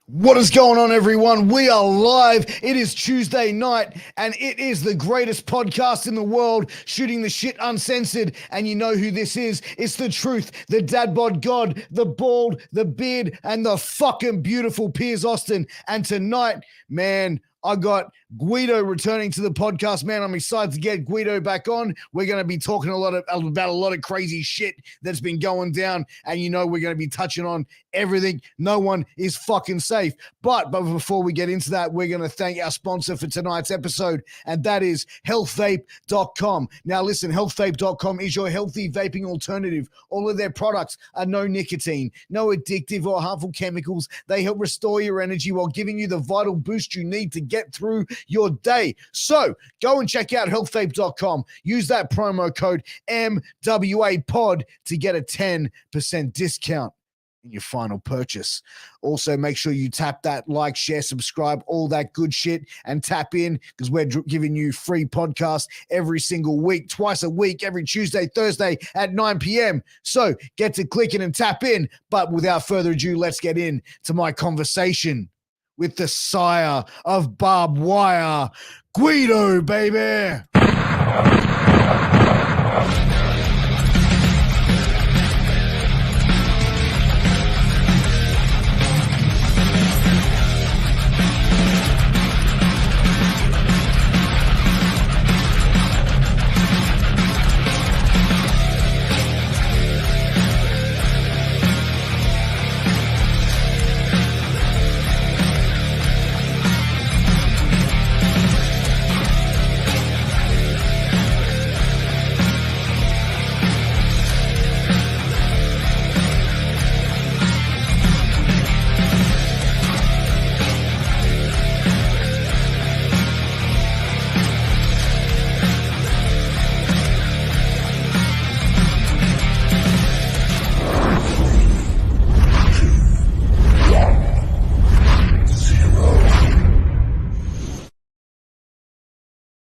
What is going on, everyone? We are live. It is Tuesday night, and it is the greatest podcast in the world, shooting the shit uncensored. And you know who this is. It's the truth, the dad bod god, the bald, the beard, and the fucking beautiful Piers Austin. And tonight, man, I got Gweedo returning to the podcast. Man, I'm excited to get Gweedo back on. We're going to be talking about a lot of crazy shit that's been going down. And you know, we're going to be touching on everything. No one is fucking safe. But before we get into that, we're going to thank our sponsor for tonight's episode, and that is healthvape.com. Now listen, healthvape.com is your healthy vaping alternative. All of their products are no nicotine, no addictive or harmful chemicals. They help restore your energy while giving you the vital boost you need to get through your day. So go and check out healthvape.com. Use that promo code MWAPOD to get a 10% discount in your final purchase. Also, make sure you tap that like, share, subscribe, all that good shit, and tap in because we're giving you free podcasts every single week, twice a week, every Tuesday, Thursday at 9 p.m. So get to clicking and tap in. But without further ado, let's get in to my conversation with the sire of barbed wire, Gweedo, baby.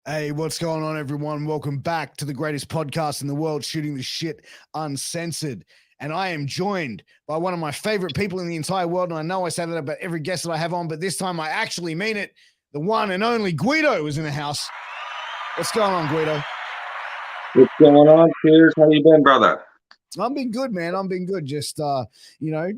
Hey, what's going on, everyone? Welcome back to the greatest podcast in the world, shooting the shit uncensored. And I am joined by one of my favorite people in the entire world. And I know I say that about every guest that I have on, but this time I actually mean it. The one and only Gweedo is in the house. What's going on, Gweedo? What's going on, Piers? How you been, brother? I've been good, man. I've been good. Just,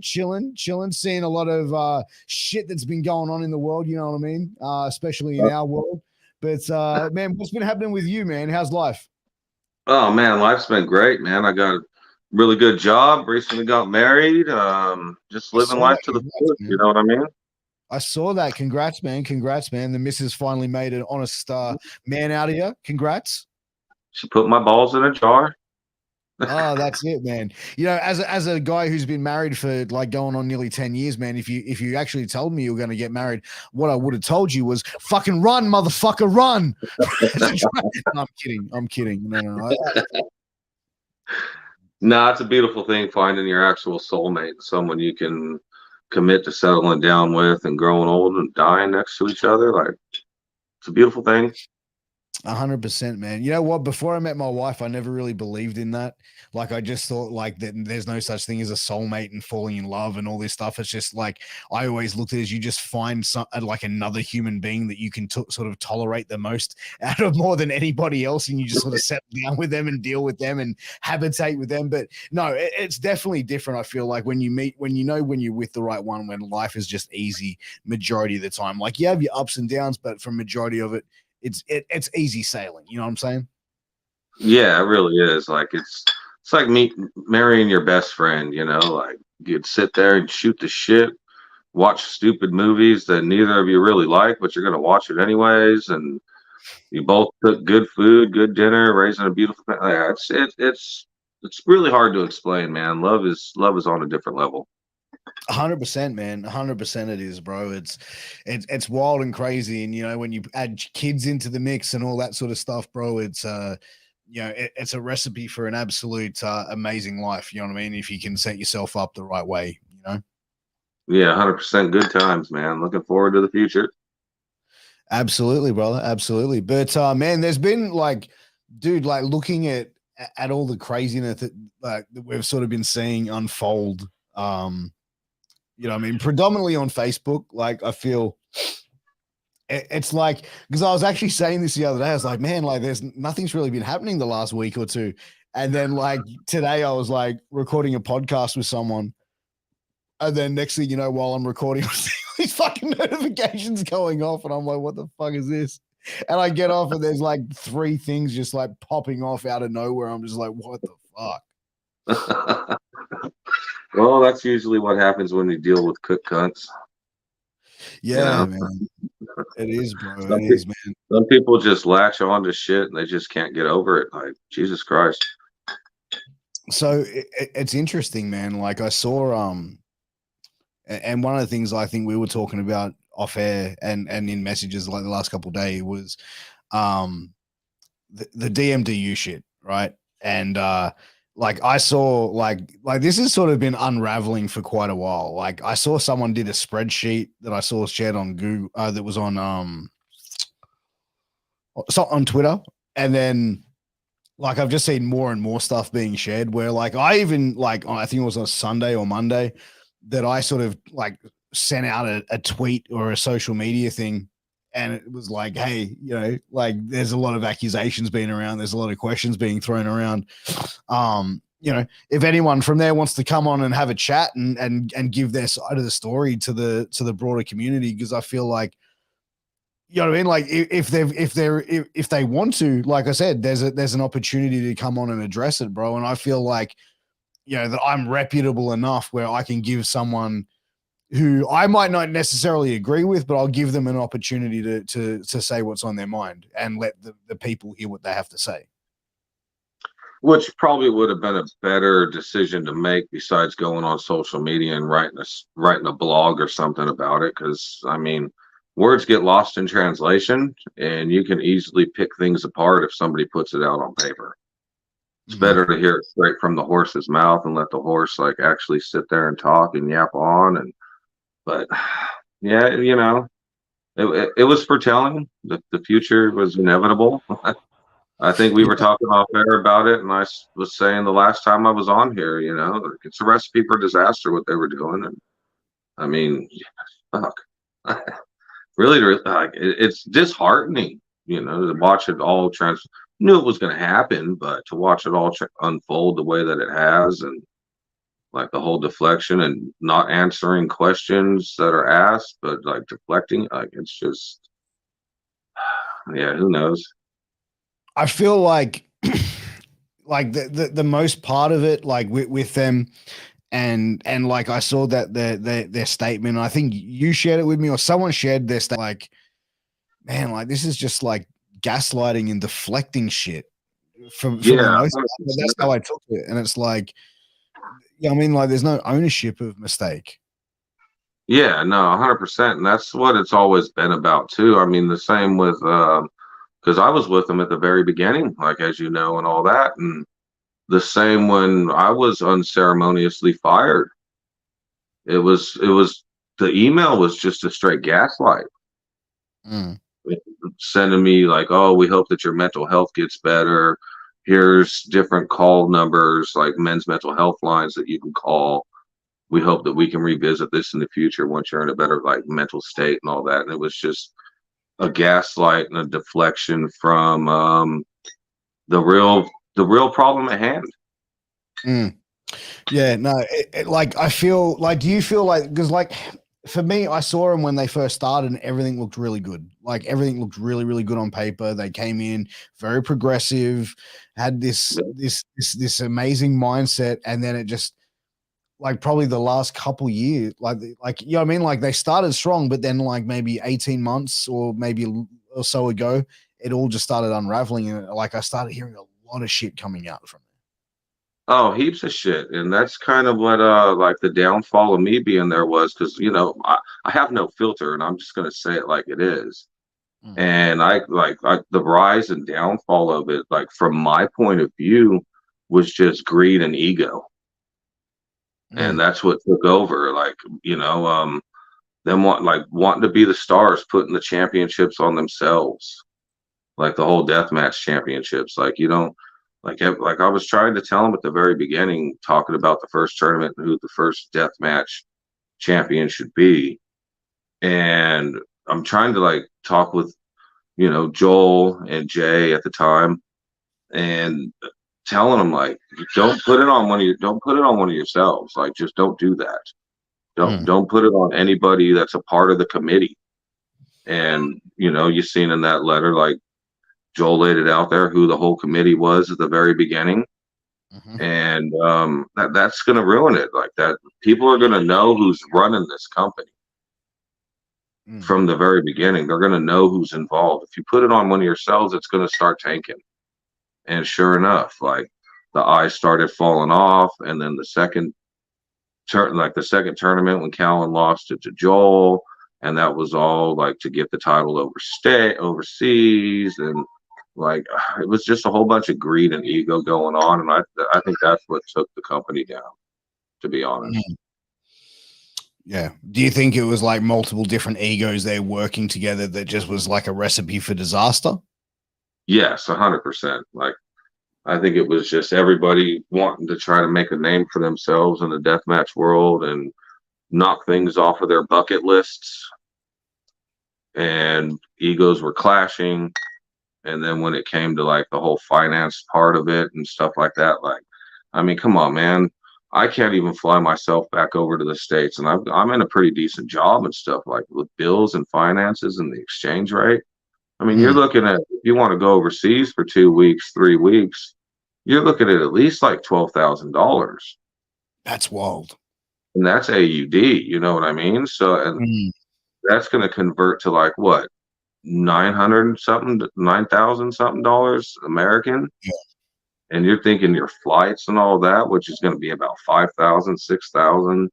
chilling, seeing a lot of shit that's been going on in the world, you know what I mean? Especially in our world. But, man, what's been happening with you, man? How's life? Oh, man, life's been great, man. I got a really good job. Recently got married. Just living life to the fullest. You know what I mean? I saw that. Congrats, man. The missus finally made an honest man out of you. Congrats. She put my balls in a jar. Oh, that's it, man. You know, as a guy who's been married for like going on nearly 10 years, man, if you actually told me you were going to get married, what I would have told you was fucking run, motherfucker, run. No, I'm kidding. No. Nah, it's a beautiful thing finding your actual soulmate, someone you can commit to settling down with and growing old and dying next to each other. Like, it's a beautiful thing. 100%, man. You know what? Before I met my wife, I never really believed in that. Like, I just thought like that there's no such thing as a soulmate and falling in love and all this stuff. It's just like I always looked at it as you just find like another human being that you can sort of tolerate the most out of more than anybody else, and you just sort of settle down with them and deal with them and habitate with them. But no, it's definitely different. I feel like when you meet, when you're with the right one, when life is just easy majority of the time. Like you have your ups and downs, but for majority of it, it's easy sailing. You know what I'm saying? Yeah, it really is. Like it's like marrying your best friend, you know, like you'd sit there and shoot the shit, watch stupid movies that neither of you really like, but you're gonna watch it anyways, and you both cook good food, good dinner, raising a beautiful family. Yeah, it's really hard to explain, man. Love is on a different level. 100%, man. 100% it is, bro. It's wild and crazy. And, you know, when you add kids into the mix and all that sort of stuff, bro, it's, it's a recipe for an absolute amazing life. You know what I mean? If you can set yourself up the right way, you know? Yeah, 100% good times, man. Looking forward to the future. Absolutely, brother. Absolutely. But, man, there's been like, dude, like looking at all the craziness that we've sort of been seeing unfold, You know what I mean? Predominantly on Facebook. Like I feel it's like, because I was actually saying this the other day, I was like, man, like there's nothing's really been happening the last week or two. And then like today I was like recording a podcast with someone. And then next thing you know, while I'm recording, these fucking notifications going off. And I'm like, what the fuck is this? And I get off and there's like 3 things just like popping off out of nowhere. I'm just like, what the fuck? Well, that's usually what happens when you deal with cook cunts. Yeah, You know? man. It is, bro. Some, It is, man. some people just latch on to shit and they just can't get over it. Like, Jesus Christ. So it's interesting, man. Like I saw, and one of the things I think we were talking about off air and in messages like the last couple of days was, the DMDU shit, right? And like I saw like this has sort of been unraveling for quite a while. Like I saw someone did a spreadsheet that I saw shared on Google that was on Twitter, and then like I've just seen more and more stuff being shared where like I even like I think it was on Sunday or Monday that I sort of like sent out a tweet or a social media thing, and it was like, hey, you know, like there's a lot of accusations being around, there's a lot of questions being thrown around. You know, if anyone from there wants to come on and have a chat and give their side of the story to the broader community, because I feel like, you know what I mean? Like if they want to, like I said, there's an opportunity to come on and address it, bro. And I feel like, you know, that I'm reputable enough where I can give someone who I might not necessarily agree with, but I'll give them an opportunity to say what's on their mind and let the people hear what they have to say. Which probably would have been a better decision to make besides going on social media and writing a blog or something about it. Because I mean, words get lost in translation, and you can easily pick things apart if somebody puts it out on paper. It's better to hear it straight from the horse's mouth and let the horse like actually sit there and talk and yap on. And but yeah, you know, it was foretelling. The future was inevitable. I think we were talking off air about it, and I was saying the last time I was on here, you know, like, it's a recipe for disaster what they were doing. And I mean, fuck, really, like it's disheartening, you know, to watch it all knew it was going to happen, but to watch it all unfold the way that it has, and like the whole deflection and not answering questions that are asked, but like deflecting, like it's just, yeah, who knows? I feel like like the most part of it, like with them, and like I saw that their statement. I think you shared it with me, or someone shared their statement. Like, man, like this is just like gaslighting and deflecting shit from the Yeah, most part. That's how I took it, and it's like, yeah, I mean, like there's no ownership of mistake. yeah, no, 100%, and that's what it's always been about too. I mean, the same with because I was with them at the very beginning, like as you know, and all that, and the same when I was unceremoniously fired. It was the email was just a straight gaslight, sending me like, oh, we hope that your mental health gets better. Here's different call numbers, like men's mental health lines that you can call. We hope that we can revisit this in the future once you're in a better like mental state and all that. And it was just a gaslight and a deflection from the real problem at hand. Yeah, no, like I feel like, do you feel like, because like for me, I saw them when they first started and everything looked really good. Like everything looked really, really good on paper. They came in very progressive, had this amazing mindset, and then it just, like probably the last couple years, like you know what I mean? Like they started strong, but then like maybe 18 months or maybe or so ago, it all just started unraveling, and like I started hearing a lot of shit coming out from it. Oh, heaps of shit. And that's kind of what like the downfall of me being there was, because you know, I have no filter and I'm just gonna say it like it is. And I like the rise and downfall of it, like from my point of view, was just greed and ego. And that's what took over. Like, you know, them wanting to be the stars, putting the championships on themselves, like the whole deathmatch championships. Like you don't like I was trying to tell them at the very beginning, talking about the first tournament, who the first deathmatch champion should be. And I'm trying to like talk with, Joel and Jay at the time, and telling them like, don't put it on one of yourselves. Like, just don't do that. Don't put it on anybody that's a part of the committee. And you've seen in that letter, like Joel laid it out there who the whole committee was at the very beginning. And that's going to ruin it. Like that, people are going to know who's running this company from the very beginning. They're going to know who's involved. If you put it on one of yourselves, it's going to start tanking. And sure enough, like the eyes started falling off, and then the second tournament when Callan lost it to Joel, and that was all like to get the title overseas, and like it was just a whole bunch of greed and ego going on, and I think that's what took the company down, to be honest. Yeah. Do you think it was like multiple different egos there working together that just was like a recipe for disaster? Yes, 100%. Like I think it was just everybody wanting to try to make a name for themselves in the deathmatch world and knock things off of their bucket lists, and egos were clashing. And then when it came to like the whole finance part of it and stuff like that, like, I mean, come on, man. I can't even fly myself back over to the States, and I'm in a pretty decent job and stuff, like with bills and finances and the exchange rate. I mean, you're looking at, if you want to go overseas for 2 weeks, 3 weeks, you're looking at least like $12,000. That's wild. And that's AUD, you know what I mean? So, and that's going to convert to like what, 9,000 something dollars American. Yeah. And you're thinking your flights and all that, which is going to be about 5,000, 6,000,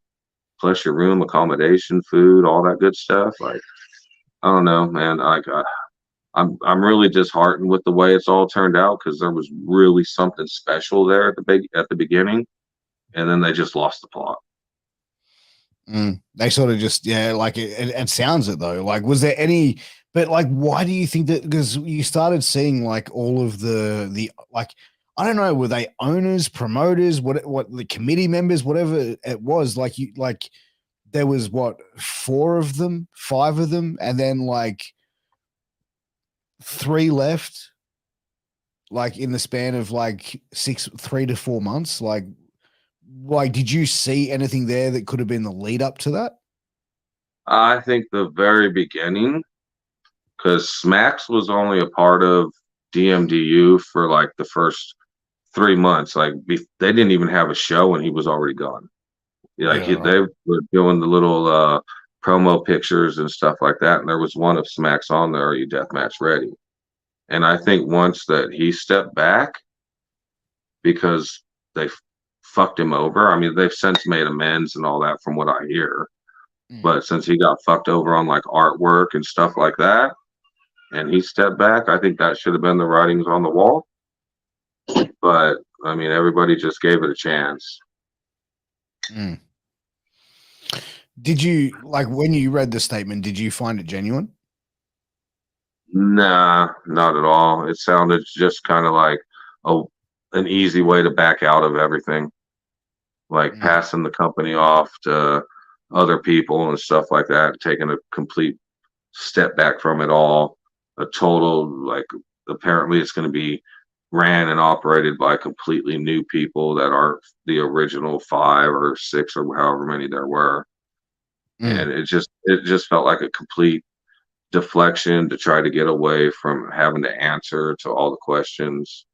plus your room, accommodation, food, all that good stuff. Like, I don't know, man. I'm really disheartened with the way it's all turned out, because there was really something special there at the beginning, and then they just lost the plot. They sort of just, yeah, like it sounds it though. Like, was there any? But like, why do you think that? Because you started seeing like all of the like, I don't know, were they owners, promoters, what the committee members, whatever it was, like there was what, 4 of them, 5 of them, and then like 3 left, like in the span of like 3 to 4 months. Like, did you see anything there that could have been the lead up to that? I think the very beginning, because Smacks was only a part of DMDU for like the first 3 months. Like they didn't even have a show, and he was already gone. Like they were doing the little promo pictures and stuff like that, and there was one of Smacks on there, "Are you deathmatch ready?" And I think once that he stepped back, because they fucked him over. I mean, they've since made amends and all that from what I hear. But since he got fucked over on like artwork and stuff like that, and he stepped back, I think that should have been the writings on the wall. But I mean, everybody just gave it a chance. Did you, like, when you read the statement, did you find it genuine? Nah, not at all. It sounded just kind of like an easy way to back out of everything, like passing the company off to other people and stuff like that, taking a complete step back from it all. A total, like, apparently it's going to be ran and operated by completely new people that aren't the original 5 or 6 or however many there were. And it just felt like a complete deflection to try to get away from having to answer to all the questions.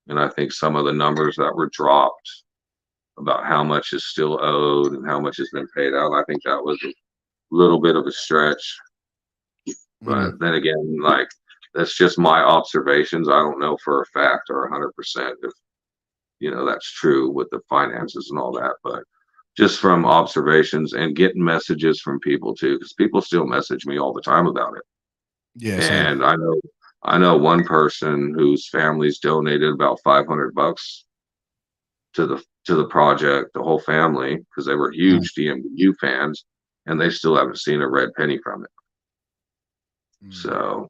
And I think some of the numbers that were dropped about how much is still owed and how much has been paid out, I think that was a little bit of a stretch. But then again, like, that's just my observations. I don't know for a fact or 100% if that's true with the finances and all that, but just from observations and getting messages from people too, because people still message me all the time about it. Yeah, and I know one person whose family's donated about $500 to the project, the whole family, because they were huge DMU fans, and they still haven't seen a red penny from it. So,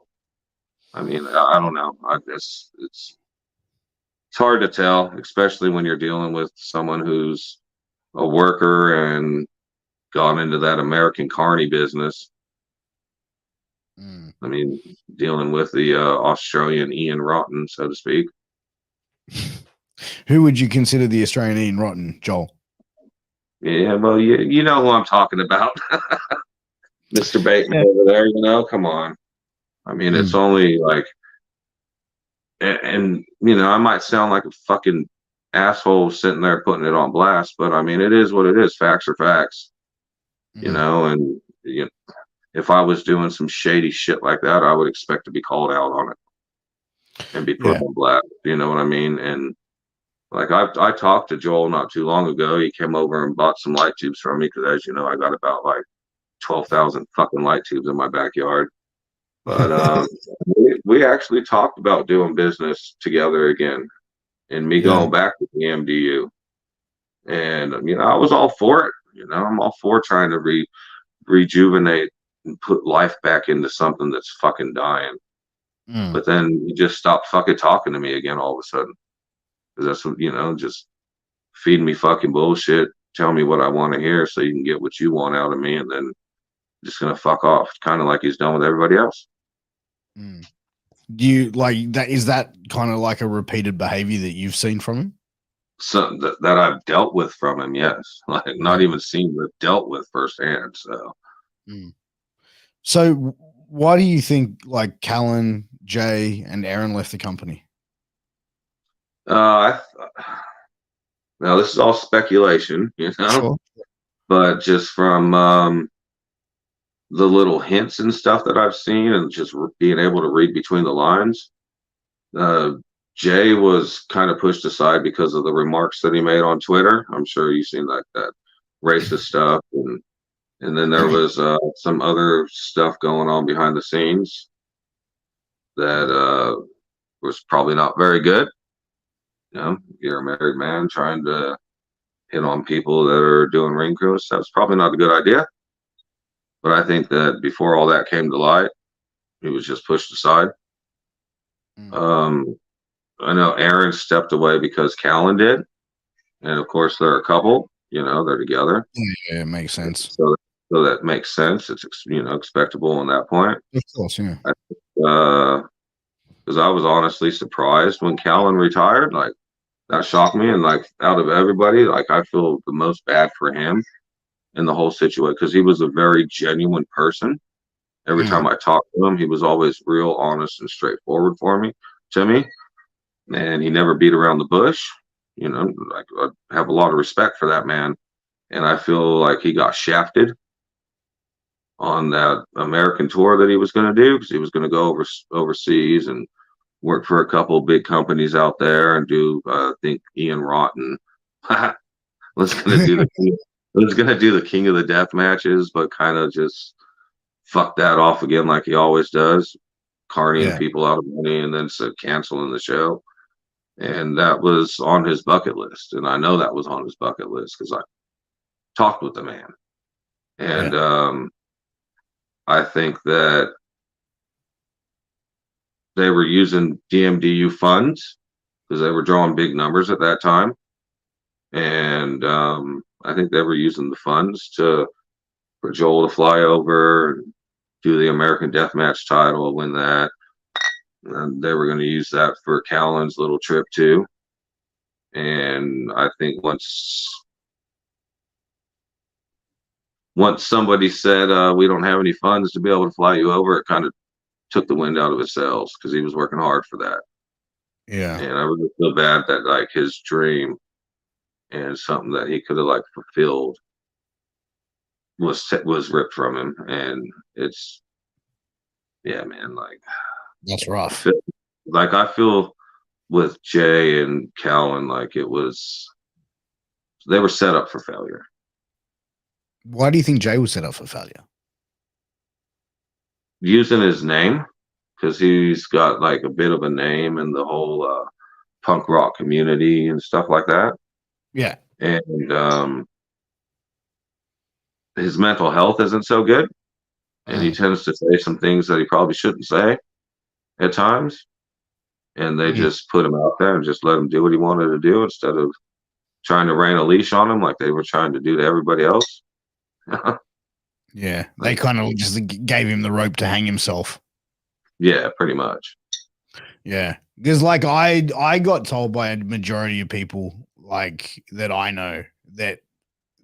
I mean, I don't know. It's hard to tell, especially when you're dealing with someone who's a worker and gone into that American carny business. Mm. I mean, dealing with the Australian Ian Rotten, so to speak. Who would you consider the Australian Ian Rotten, Joel? Yeah, well, you know who I'm talking about, Mr. Bateman Yeah. over there. You know, come on. I mean, it's Mm. only like, and you know, I might sound like a fucking asshole sitting there putting it on blast, but I mean, it is what it is. Facts are facts, you Mm. know. And you know, if I was doing some shady shit like that, I would expect to be called out on it and be put Yeah. on blast. You know what I mean? And like I talked to Joel not too long ago. He came over and bought some light tubes from me because, as you know, I got about like 12,000 fucking light tubes in my backyard. But we actually talked about doing business together again, and me Yeah. going back to the MDU. And you know, I was all for it. You know, I'm all for trying to rejuvenate and put life back into something that's fucking dying. Mm. But then he just stopped fucking talking to me again all of a sudden. Because that's what, you know, just feed me fucking bullshit, tell me what I want to hear so you can get what you want out of me, and then just gonna fuck off, kind of like he's done with everybody else. Mm. Do you like that? Is that kind of like a repeated behavior that you've seen from him? So that I've dealt with from him, yes. Like not Yeah. even seen, but dealt with firsthand. So Mm. So why do you think like Callan, Jay, and Aaron left the company? I now this is all speculation, you know, Sure. but just from the little hints and stuff that I've seen, and just being able to read between the lines. Uh, Jay was kind of pushed aside because of the remarks that he made on Twitter. I'm sure you've seen that racist stuff, and then there was some other stuff going on behind the scenes that was probably not very good. You know, you're a married man trying to hit on people that are doing ring crew stuff. It's probably not a good idea. But I think that before all that came to light, he was just pushed aside. Mm. Um, I know Aaron stepped away because Callan did, and of course they're a couple. You know, they're together, Yeah, it makes sense. so that makes sense. It's you know expectable on that point. Of course, yeah. Because I was honestly surprised when Callan retired. Like that shocked me, and like out of everybody, like I feel the most bad for him in the whole situation because he was a very genuine person. Every Mm. time I talked to him, he was always real honest and straightforward to me, and he never beat around the bush. You know, like I have a lot of respect for that man, and I feel like he got shafted on that American tour that he was going to do because he was going to go overseas and work for a couple big companies out there and do I think Ian Rotten was going to do the King of the Death matches, but kind of just fuck that off again like he always does, carnying Yeah. people out of money and then canceling the show. And that was on his bucket list, and I know that was on his bucket list because I talked with the man, Yeah. and I think that they were using DMDU funds because they were drawing big numbers at that time, and I think they were using the funds for Joel to fly over and do the American Deathmatch title, win that, and they were going to use that for Callan's little trip too. And I think once somebody said we don't have any funds to be able to fly you over, it kind of took the wind out of his sails because he was working hard for that. Yeah. And I really feel bad that like his dream and something that he could have like fulfilled was ripped from him. And it's yeah, man, like That's I rough. feel I feel with Jay and Callan like it was they were set up for failure. Why do you think Jay was set up for failure? Using his name because he's got like a bit of a name in the whole punk rock community and stuff like that. Yeah. And his mental health isn't so good, and he Mm. tends to say some things that he probably shouldn't say at times. And they Mm. just put him out there and just let him do what he wanted to do instead of trying to rein a leash on him like they were trying to do to everybody else. Yeah, they Like, kind of just gave him the rope to hang himself. yeah, pretty much. Yeah, because like I got told by a majority of people like that I know that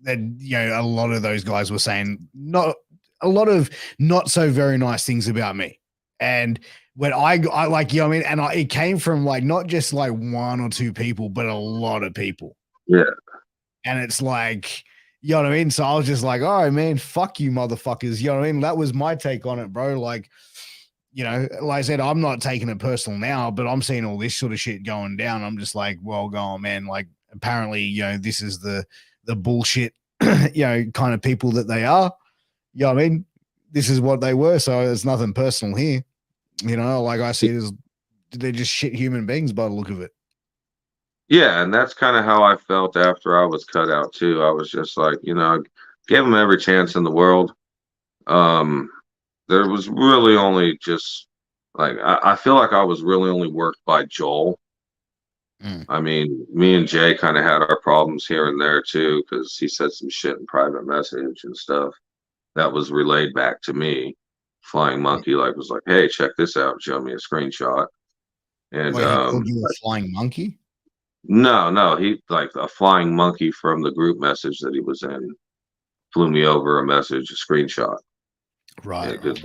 a lot of those guys were saying not a lot of not so very nice things about me. And when I like, what I mean, and it came from like not just like one or two people, but a lot of people. Yeah. And it's like, you know what I mean? So I was just like, all right, man, fuck you, motherfuckers. You know what I mean? That was my take on it, bro. Like, like I said, I'm not taking it personal now, but I'm seeing all this sort of shit going down. I'm just like, well, go on, man. Like, apparently, this is the bullshit, kind of people that they are. You know what I mean? This is what they were. So it's nothing personal here. Like I see it as they're just shit human beings by the look of it. Yeah, and that's kind of how I felt after I was cut out too. I was just like, I gave him every chance in the world. Um, there was really only just like I feel like I was really only worked by Joel. Mm. I mean, me and Jay kind of had our problems here and there too, because he said some shit in private message and stuff that was relayed back to me. Flying Monkey was like, "Hey, check this out." Showed me a screenshot, and Wait, he called you a flying monkey? no, he like a flying monkey from the group message that he was in flew me over a message, a screenshot, Right. because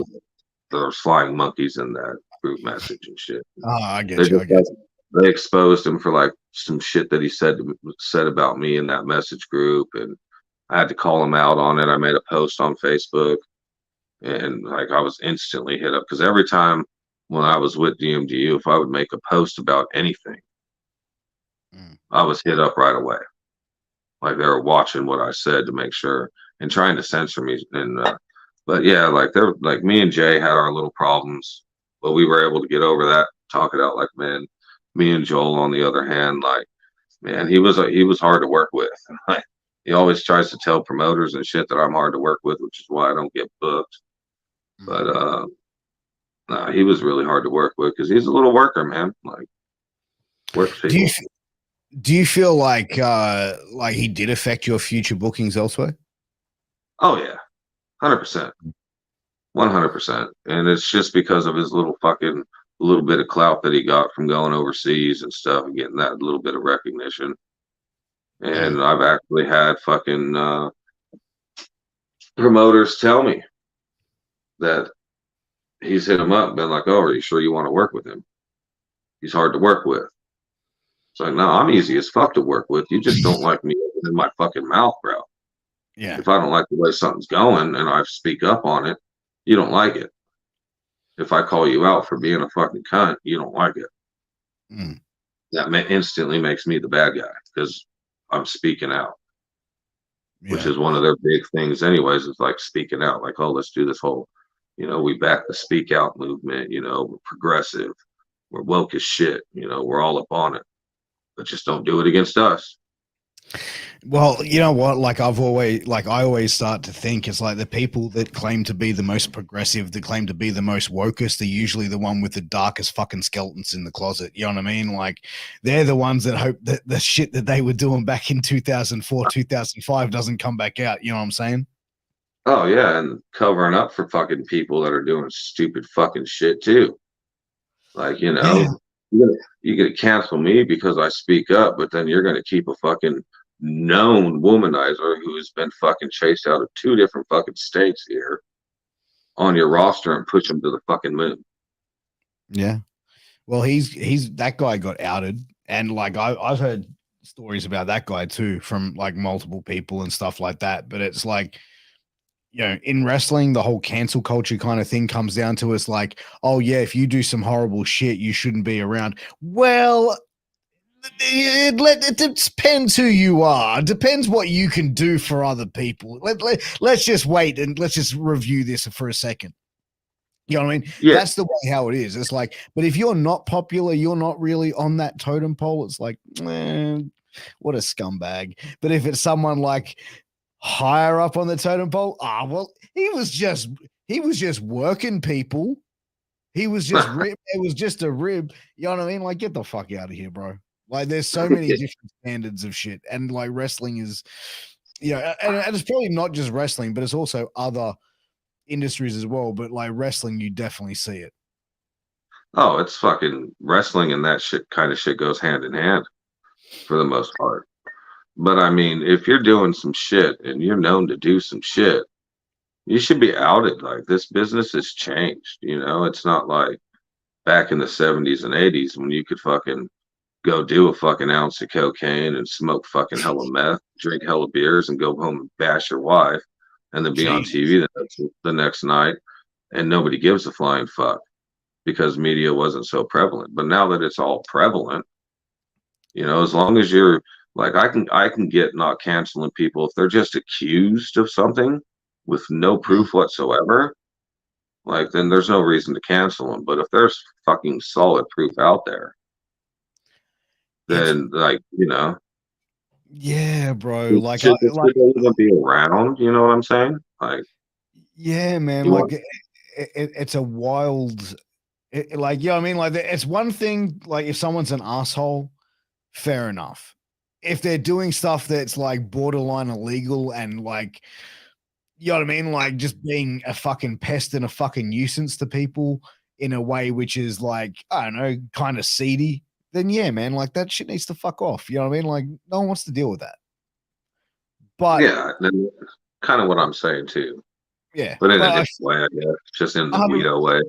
there was flying monkeys in that group message and shit. Oh, I They get you. just I get you. they exposed him for like some shit that he said about me in that message group, and I had to call him out on it. I made a post on Facebook, and like I was instantly hit up because every time when I was with DMDU, if I would make a post about anything, I was hit up right away. Like they were watching what I said to make sure and trying to censor me. And but yeah, like they're like me and Jay had our little problems, but we were able to get over that, talk it out like men. Me and Joel, on the other hand, like man, he was hard to work with. Like he always tries to tell promoters and shit that I'm hard to work with, which is why I don't get booked. But nah, he was really hard to work with because he's a little worker, man. Like works Do you people. do you feel like he did affect your future bookings elsewhere? Oh yeah, 100%. 100%. And it's just because of his little bit of clout that he got from going overseas and stuff and getting that little bit of recognition. And I've actually had fucking promoters tell me that he's hit him up, been like, "Oh, are you sure you want to work with him? He's hard to work with." It's like, no, I'm easy as fuck to work with. You just don't like me in my fucking mouth, bro. Yeah. If I don't like the way something's going and I speak up on it, you don't like it. If I call you out for being a fucking cunt, you don't like it. Mm. That instantly makes me the bad guy because I'm speaking out, which Yeah. is one of their big things, anyways. Is like speaking out, like, oh, let's do this whole, we back the speak out movement. We're progressive, we're woke as shit. We're all up on it, but just don't do it against us. Well, you know what? Like I always start to think it's like the people that claim to be the most progressive, that claim to be the most wokest, are usually the one with the darkest fucking skeletons in the closet. You know what I mean? Like they're the ones that hope that the shit that they were doing back in 2004, 2005 doesn't come back out. You know what I'm saying? Oh yeah, and covering up for fucking people that are doing stupid fucking shit too. Like, Yeah. you're gonna cancel me because I speak up, but then you're gonna keep a fucking known womanizer who's been fucking chased out of 2 different fucking states here on your roster and push him to the fucking moon. Yeah. Well, he's that guy got outed, and like I've heard stories about that guy too from like multiple people and stuff like that. But it's like, in wrestling, the whole cancel culture kind of thing comes down to us like, oh yeah, if you do some horrible shit, you shouldn't be around. Well, it depends who you are. It depends what you can do for other people. Let's just wait and let's just review this for a second. You know what I mean? Yeah, That's the way how it is. It's like, but if you're not popular, you're not really on that totem pole. It's like, what a scumbag. But if it's someone like higher up on the totem pole, well, he was just working people. He was just rib. It was just a rib. You know what I mean? Like, get the fuck out of here, bro. Like, there's so many different standards of shit, and like wrestling is Yeah, and it's probably not just wrestling, but it's also other industries as well. But like wrestling, you definitely see it. Oh, it's fucking wrestling and that shit kind of shit goes hand in hand for the most part. But I mean, if you're doing some shit and you're known to do some shit, you should be outed. Like this business has changed, you know? It's not like back in the 70s and 80s when you could fucking go do a fucking ounce of cocaine and smoke fucking hella meth, drink hella beers and go home and bash your wife and then be on Jesus. TV the next night and nobody gives a flying fuck because media wasn't so prevalent. But now that it's all prevalent, you know, as long as you're like I can get not canceling people if they're just accused of something with no Mm. proof whatsoever, like then there's no reason to cancel them. But if there's fucking solid proof out there, It's then like, you know, yeah, bro. it Like I should, it like shouldn't even be around, you know what I'm saying? Like yeah, man. you Like want it's a wild. Like yeah, I mean, like it's one thing. Like if someone's an asshole, fair enough. If they're doing stuff that's like borderline illegal and like you know what I mean, like just being a fucking pest and a fucking nuisance to people in a way which is like I don't know, kind of seedy. Then yeah, man, like that shit needs to fuck off. You know what I mean? Like no one wants to deal with that. But yeah, then kind of what I'm saying too. yeah, But in a but different way, I guess. Just in the 100 Guido way.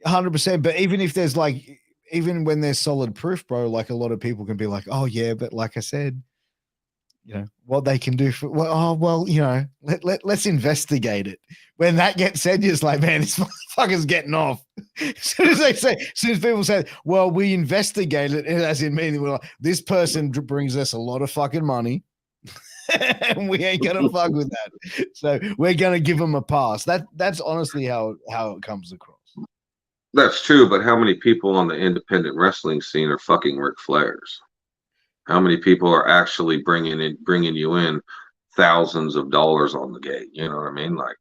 100%. But even if there's like, even when there's solid proof, bro, like a lot of people can be like, oh, yeah, but like I said, you know, what they can do for, well, oh, well, you know, let's investigate it. When that gets said, you're just like, man, this motherfucker's getting off. As soon as they say, as soon as people say, well, we investigate it, as in meaning, we're like, this person brings us a lot of fucking money. And we ain't gonna fuck with that. So we're gonna give them a pass. That's honestly how it comes across. That's true, but how many people on the independent wrestling scene are fucking Ric Flairs? How many people are actually bringing you in thousands of dollars on the gate? You know what I mean? Like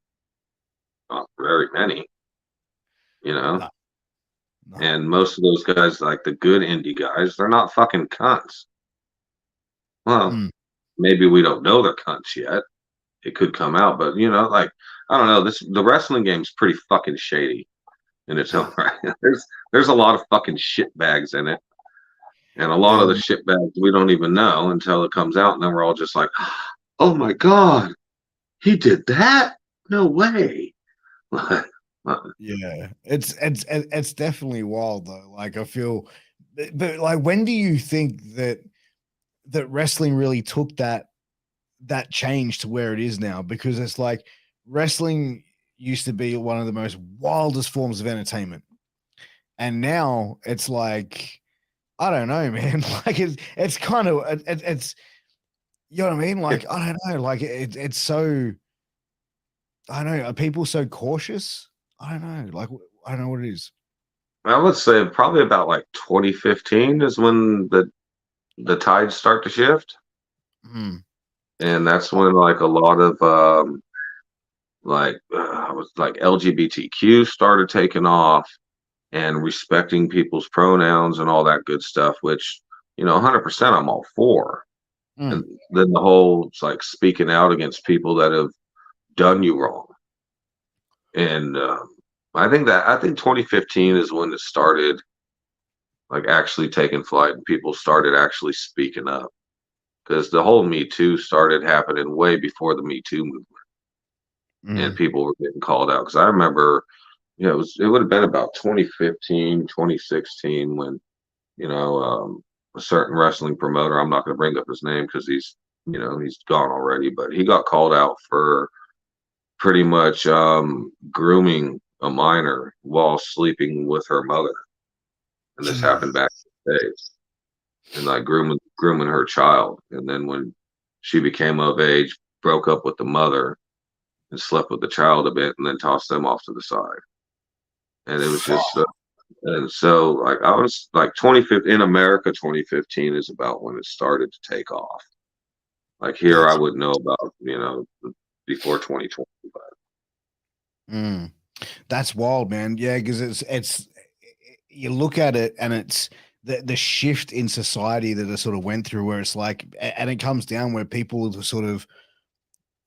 not very many, you know? No, no. And most of those guys, like the good indie guys, they're not fucking cunts. Well, Mm. maybe we don't know they're cunts yet. It could come out, but you know, like I don't know. The wrestling game's pretty fucking shady in its own right. There's a lot of fucking shit bags in it. And a lot Yeah, of the shit bags we don't even know until it comes out, and then we're all just like, "Oh my god, he did that? No way!" yeah. It's definitely wild though. Like I feel, but like, when do you think that wrestling really took that change to where it is now? Because it's like wrestling used to be one of the most wildest forms of entertainment, and now it's like I don't know, man. Like it's kind of it's you know what I mean. Like I don't know. Like it's so I don't know. Are people so cautious? I don't know. Like I don't know what it is. I would say probably about like 2015 is when the tides start to shift, Mm, and that's when like a lot of was like LGBTQ started taking off and respecting people's pronouns and all that good stuff, which, you know, 100% I'm all for. mm, And then the whole it's like speaking out against people that have done you wrong. And I think 2015 is when it started, like actually taking flight, and people started actually speaking up because the whole Me Too started happening way before the Me Too movement, and mm. people were getting called out. Because I remember, you know, it would have been about 2015, 2016 when you know, a certain wrestling promoter. I'm not going to bring up his name because you know, he's gone already, but he got called out for pretty much grooming a minor while sleeping with her mother, and this happened Jeez. back in the days, and like grooming her child, and then when she became of age, broke up with the mother and slept with the child a bit, and then tossed them off to the side, and it was just. Fuck. And so, like, I was like 2015 in America, 2015 is about when it started to take off. Like here, I That's wouldn't know about, you know, before 2020. mm. That's wild, man. Yeah, because it's you look at it and it's the shift in society that I sort of went through, where it's like, and it comes down where people sort of,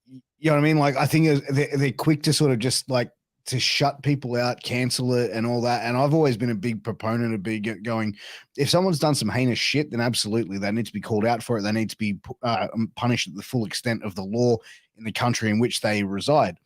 you know what I mean? Like, I think they're quick to sort of just like to shut people out, cancel it, and all that. And I've always been a big proponent of going, if someone's done some heinous shit, then absolutely they need to be called out for it. They need to be punished at the full extent of the law in the country in which they reside.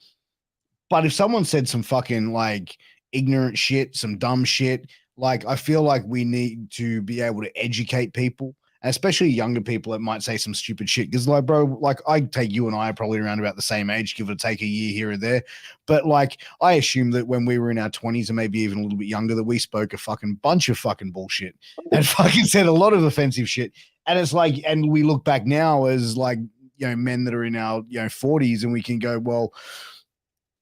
But if someone said some fucking like ignorant shit, some dumb shit, like I feel like we need to be able to educate people, especially younger people that might say some stupid shit. Because like, bro, like I take you and I are probably around about the same age, give or take a year here or there. But like, I assume that when we were in our 20s and maybe even a little bit younger, that we spoke a fucking bunch of fucking bullshit and fucking said a lot of offensive shit. And it's like, and we look back now as like, you know, men that are in our, you know, 40s, and we can go, well,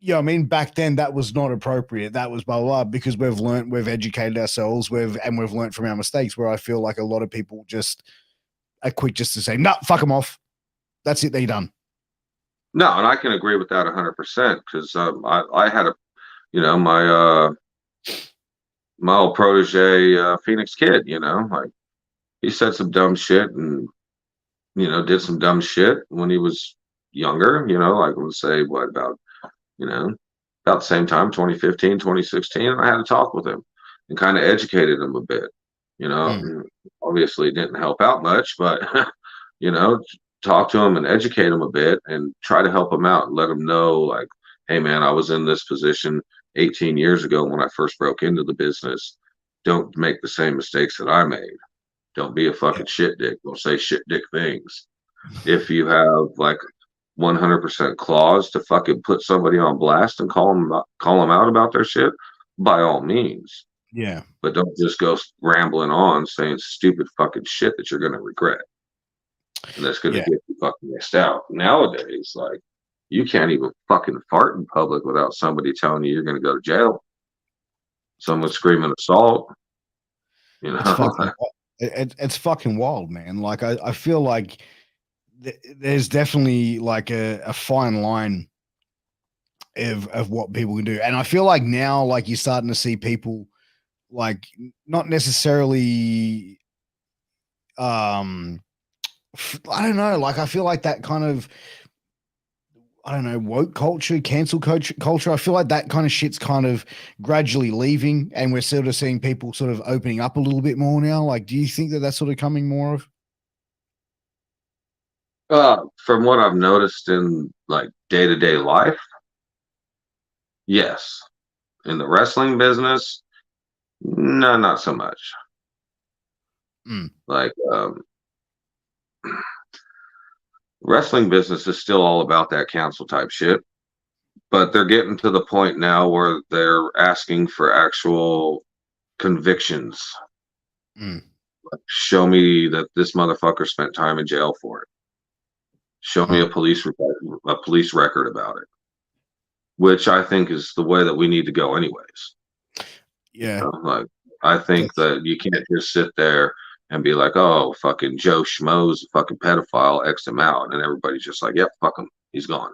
yeah, I mean, back then that was not appropriate. That was blah, blah, blah, because we've learned, we've educated ourselves, we've learned from our mistakes, where I feel like a lot of people just are quick just to say, no, fuck them off. That's it. They're done. No, and I can agree with that 100% because I had a, you know, my old protege, Phoenix Kid, you know, like he said some dumb shit and, you know, did some dumb shit when he was younger, you know, like let's say what about, you know, about the same time, 2015, 2016, I had a talk with him and kind of educated him a bit, you know. Obviously it didn't help out much, but, you know, talk to him and educate him a bit and try to help him out and let him know, like, hey, man, I was in this position 18 years ago when I first broke into the business. Don't make the same mistakes that I made. Don't be a fucking shit dick. Don't say shit dick things. If you have like 100% clause to fucking put somebody on blast and call them out about their shit, by all means. Yeah. But don't just go rambling on saying stupid fucking shit that you're going to regret. And that's going to get you fucking missed out. Nowadays, like, you can't even fucking fart in public without somebody telling you you're going to go to jail. Someone screaming assault. You know, It's fucking wild, man. Like, I feel like there's definitely like a fine line of what people can do. And I feel like now, like, you're starting to see people like not necessarily, I don't know, like I feel like that kind of, I don't know, woke culture, cancel culture. I feel like that kind of shit's kind of gradually leaving, and we're sort of seeing people sort of opening up a little bit more now. Like, do you think that that's sort of coming more of? from what I've noticed in like day-to-day life, yes. In the wrestling business, no, not so much. Like, wrestling business is still all about that cancel type shit, but they're getting to the point now where they're asking for actual convictions. Like, show me that this motherfucker spent time in jail for it. Show me a police record about it, which I think is the way that we need to go anyways. Yeah. You know, like, I think that you can't just sit there and be like, oh, fucking Joe Schmo's a fucking pedophile, X him out. And everybody's just like, yep, fuck him. He's gone.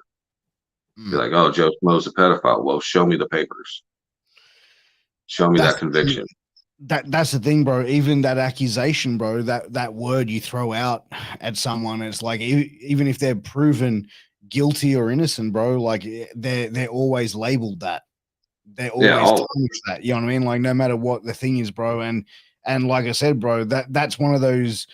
Be like, oh, Joe Schmo's a pedophile. Well, show me the papers. Show me that conviction. That's the thing, bro. Even that accusation, bro, that word you throw out at someone, it's like, even if they're proven guilty or innocent, bro, like they're always labeled that. They're always that. You know what I mean? Like, no matter what the thing is, bro. And like I said, bro, that's one of those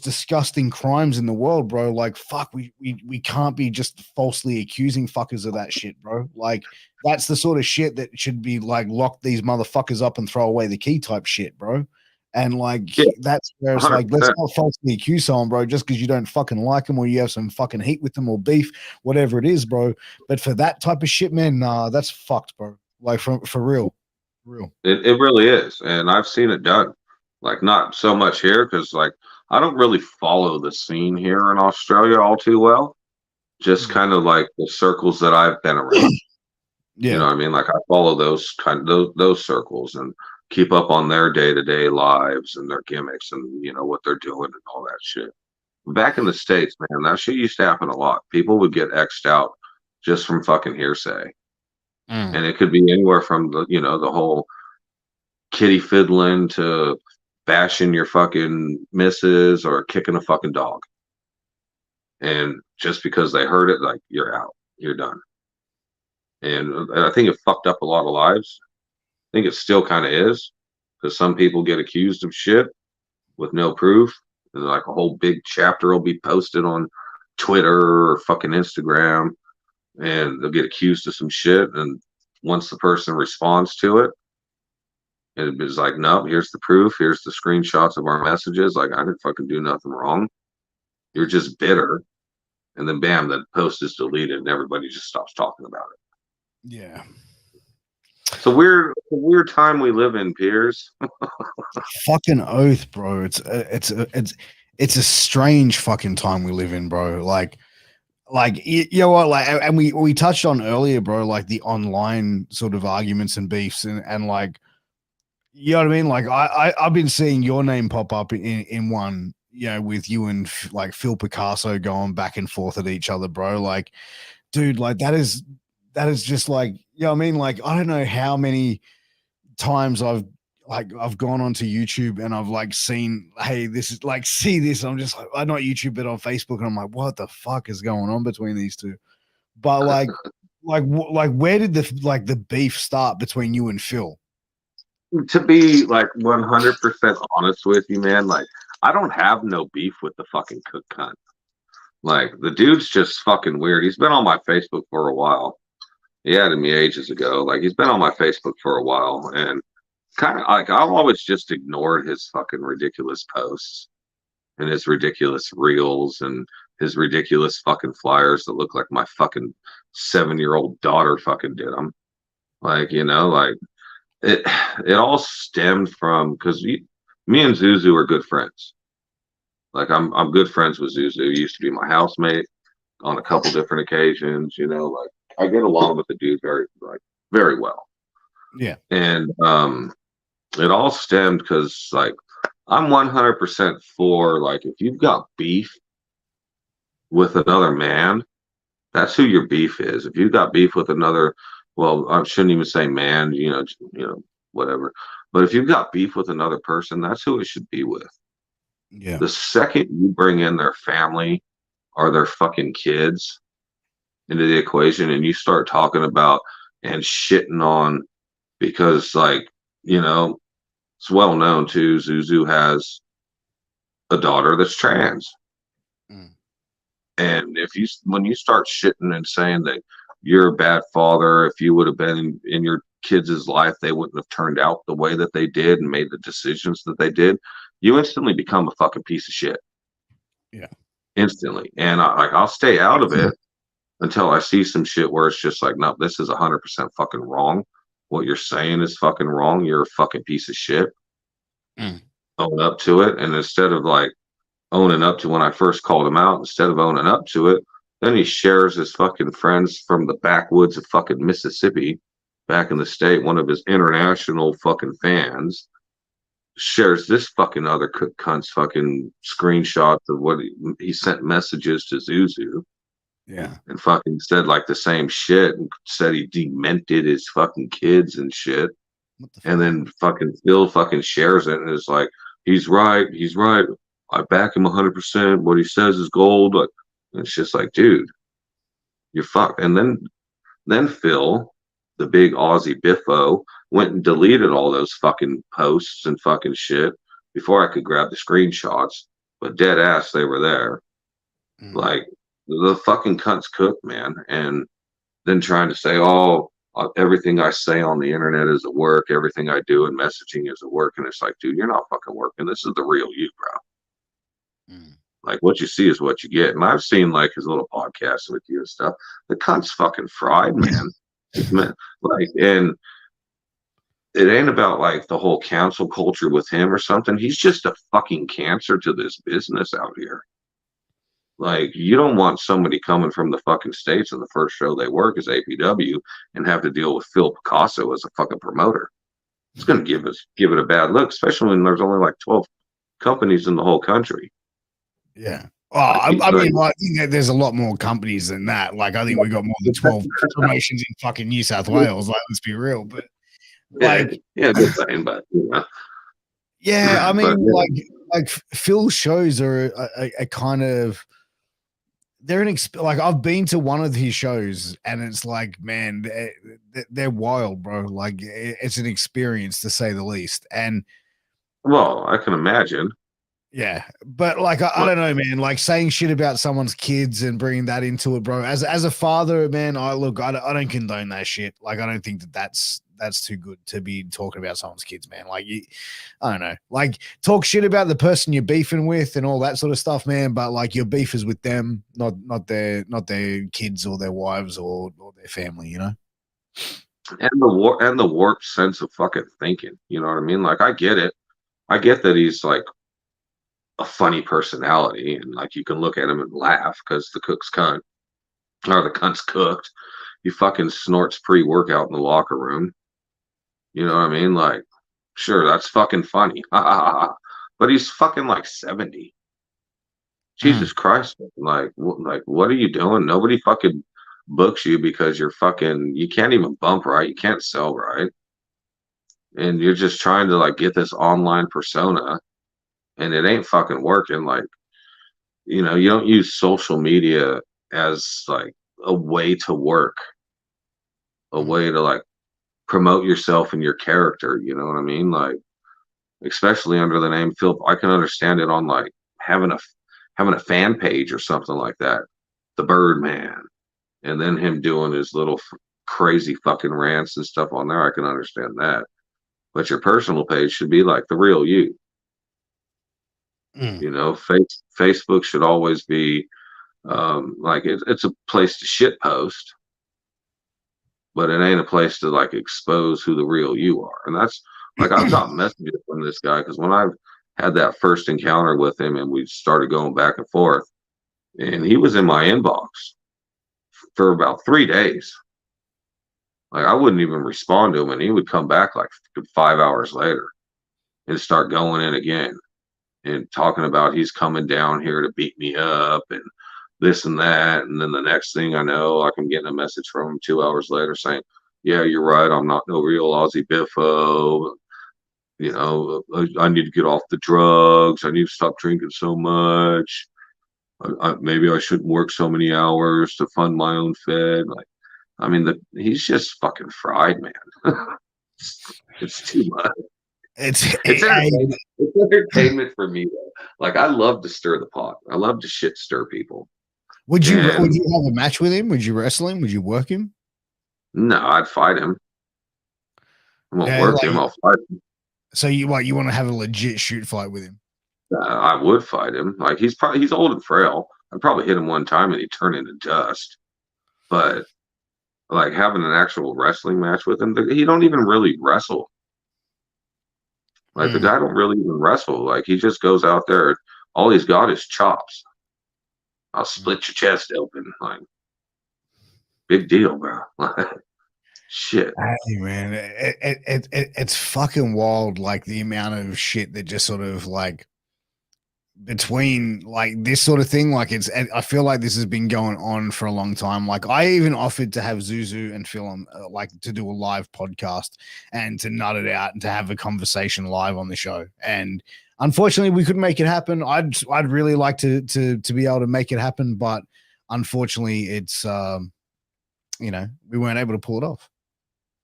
disgusting crimes in the world, bro. Like, fuck, we can't be just falsely accusing fuckers of that shit, bro. Like, that's the sort of shit that should be like, lock these motherfuckers up and throw away the key type shit, bro. And like, that's where it's 100%. Like, let's not falsely accuse someone, bro, just because you don't fucking like them or you have some fucking heat with them or beef, whatever it is, bro. But for that type of shit, man, nah, that's fucked, bro. Like, for real. It really is. And I've seen it done. Like, not so much here because, like, I don't really follow the scene here in Australia all too well. Just kind of like the circles that I've been around. You know what I mean? Like, I follow those those circles and keep up on their day-to-day lives and their gimmicks and, you know, what they're doing and all that shit. Back in the States, man, that shit used to happen a lot. People would get X'd out just from fucking hearsay. And it could be anywhere from the, you know, the whole kitty fiddling to bashing your fucking missus or kicking a fucking dog. And just because they heard it, like, you're out, you're done. And I think it fucked up a lot of lives. I think it still kind of is, because some people get accused of shit with no proof. And like a whole big chapter will be posted on Twitter or fucking Instagram, and they'll get accused of some shit. And once the person responds to it, it's like, no, here's the proof. Here's the screenshots of our messages. Like, I didn't fucking do nothing wrong. You're just bitter. And then bam, the post is deleted and everybody just stops talking about it. Yeah. It's a weird time we live in, Piers. Fucking oath, bro. It's a strange fucking time we live in, bro. Like you know what, like, and we touched on earlier, bro, like the online sort of arguments and beefs and like, you know what I mean? Like I've been seeing your name pop up in one, you know, with you and like Phil Picasso going back and forth at each other, bro. Like, dude, like that is just like, you know what I mean? Like, I don't know how many times I've gone onto YouTube and I've like seen, hey, this is like, see this. I'm just like, I'm not YouTube, but on Facebook, and I'm like, what the fuck is going on between these two? But like where did the beef start between you and Phil? To be like 100% honest with you, man, like, I don't have no beef with the fucking cook cunt. Like, the dude's just fucking weird. He's been on my Facebook for a while. He added me ages ago. Like, he's been on my Facebook for a while, and kind of like, I've always just ignored his fucking ridiculous posts and his ridiculous reels and his ridiculous fucking flyers that look like my fucking 7-year-old daughter fucking did them. Like, you know, like, it all stemmed from, because me and Zuzu are good friends. Like, I'm good friends with Zuzu. He used to be my housemate on a couple different occasions. You know, like, I get along with the dude very well. Yeah. And it all stemmed because, like, I'm 100% for, like, if you've got beef with another man, that's who your beef is. If you've got beef with another, well, I shouldn't even say man, you know, whatever. But if you've got beef with another person, that's who it should be with. Yeah. The second you bring in their family or their fucking kids into the equation and you start talking about and shitting on, because, like, you know, it's well known too, Zuzu has a daughter that's trans. Mm. And when you start shitting and saying that you're a bad father, if you would have been in your kids' life, they wouldn't have turned out the way that they did and made the decisions that they did, you instantly become a fucking piece of shit. Yeah. Instantly. And I'll stay out of it until I see some shit where it's just like, no, this is 100% fucking wrong. What you're saying is fucking wrong. You're a fucking piece of shit. Mm. Own up to it. And instead of like owning up to when I first called him out, instead of owning up to it, then he shares his fucking friends from the backwoods of fucking Mississippi back in the state. One of his international fucking fans shares this fucking other cunt's fucking screenshots of what he sent messages to Zuzu. Yeah. And fucking said like the same shit and said he demented his fucking kids and shit. And then fucking Phil fucking shares it and is like, he's right. I back him 100%. What he says is gold. Like, and it's just like, dude, you're fucked. And then Phil, the big Aussie biffo, went and deleted all those fucking posts and fucking shit before I could grab the screenshots. But dead ass, they were there. Mm. Like, the fucking cunt's cooked, man. And then trying to say, oh, everything I say on the internet is at work. Everything I do in messaging is at work. And it's like, dude, you're not fucking working. This is the real you, bro. Mm. Like, what you see is what you get. And I've seen like his little podcasts with you and stuff. The cunt's fucking fried, man. Like, and it ain't about like the whole cancel culture with him or something. He's just a fucking cancer to this business out here. Like, you don't want somebody coming from the fucking States and the first show they work is APW and have to deal with Phil Picasso as a fucking promoter. It's going to give it a bad look, especially when there's only like 12 companies in the whole country. Yeah. Oh, I mean, I think that there's a lot more companies than that. Like, I think we got more than 12 promotions in fucking New South Wales. Like, let's be real. But Like, Yeah, good thing, but you know. yeah, I But mean, yeah. like Phil's shows are a kind of they're like I've been to one of his shows and it's like, man, they're wild, bro. Like it's an experience to say the least. And Well, I can imagine. yeah, but like I But don't know, man. Like saying shit about someone's kids and bringing that into it, bro. As a father, man, I don't condone that shit. Like I don't think that's too good to be talking about someone's kids, man. Like I don't know, like talk shit about the person you're beefing with and all that sort of stuff, man. But like your beef is with them, not their kids or their wives or their family, you know. and the warped sense of fucking thinking. You know what I mean? Like I get it. I get that he's like a funny personality, and like you can look at him and laugh because the cook's cunt or the cunt's cooked. He fucking snorts pre-workout in the locker room. You know what I mean? Like, sure, that's fucking funny. But he's fucking like 70. Mm. Jesus Christ. Like what are you doing? Nobody fucking books you because you're fucking you can't even bump right. You can't sell right. And you're just trying to like get this online persona and it ain't fucking working. Like, you know, you don't use social media as like a way to work, a Mm. way to like promote yourself and your character. You know what I mean? Like, especially under the name Phil, I can understand it on like having a having a fan page or something like that. The Birdman, and then him doing his little crazy fucking rants and stuff on there. I can understand that. But your personal page should be like the real you. Mm. You know, Facebook should always be like it's a place to shit post, but it ain't a place to like expose who the real you are. And that's like I've got messages from this guy because when I've had that first encounter with him and we started going back and forth, and he was in my inbox for about 3 days. Like I wouldn't even respond to him, and he would come back like 5 hours later and start going in again and talking about he's coming down here to beat me up and this and that. And then the next thing I know, like I'm getting a message from him 2 hours later saying, "Yeah, you're right. I'm not no real Aussie Biffo. You know, I need to get off the drugs. I need to stop drinking so much. Maybe I shouldn't work so many hours to fund my own fed." Like, I mean, he's just fucking fried, man. It's too much. It's It's entertainment. It's entertainment for me, though. Like I love to stir the pot. I love to shit stir people. would And you have a match with him? Would you wrestle him? Would you work him? no, I'd fight him. I won't Yeah, work him. like I'll fight him. so you want to have a legit shoot fight with him? I would fight him. Like he's old and frail. I'd probably hit him one time and he'd turn into dust. But like having an actual wrestling match with him, he don't even really wrestle. Like the Mm. guy don't really even wrestle. Like he just goes out there. All he's got is chops. I'll Mm. split your chest open. Like big deal, bro. Shit. Hey man, it's fucking wild. Like the amount of shit that just sort of like between like this sort of thing. Like I feel like this has been going on for a long time. Like I even offered to have Zuzu and Phil on, like to do a live podcast and to nut it out and to have a conversation live on the show. And unfortunately, we couldn't make it happen. I'd really like to be able to make it happen, but unfortunately, it's we weren't able to pull it off.